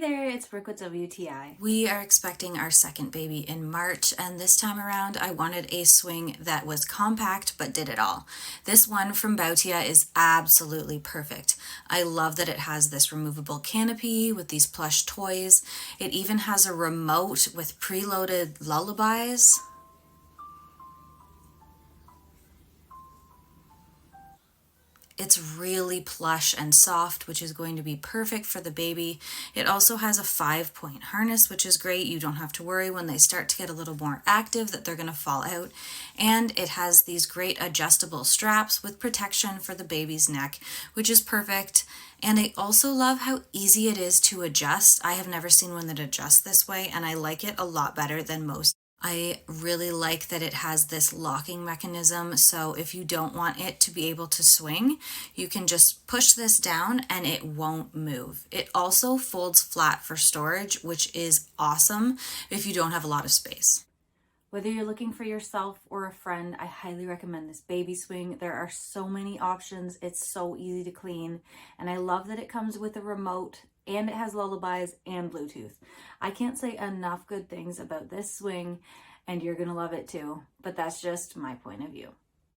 there, it's Brooke with WTI. We are expecting our second baby in March, and this time around I wanted a swing that was compact but did it all. This one from Bautia is absolutely perfect. I love that it has this removable canopy with these plush toys. It even has a remote with preloaded lullabies. It's really plush and soft, which is going to be perfect for the baby. It also has a 5-point harness, which is great. You don't have to worry when they start to get a little more active that they're going to fall out. And it has these great adjustable straps with protection for the baby's neck, which is perfect. And I also love how easy it is to adjust. I have never seen one that adjusts this way, and I like it a lot better than most. I really like that it has this locking mechanism, so if you don't want it to be able to swing, you can just push this down and it won't move. It also folds flat for storage, which is awesome if you don't have a lot of space. Whether you're looking for yourself or a friend, I highly recommend this baby swing. There are so many options. It's so easy to clean, and I love that it comes with a remote and it has lullabies and Bluetooth. I can't say enough good things about this swing, and you're gonna love it too, but that's just my point of view.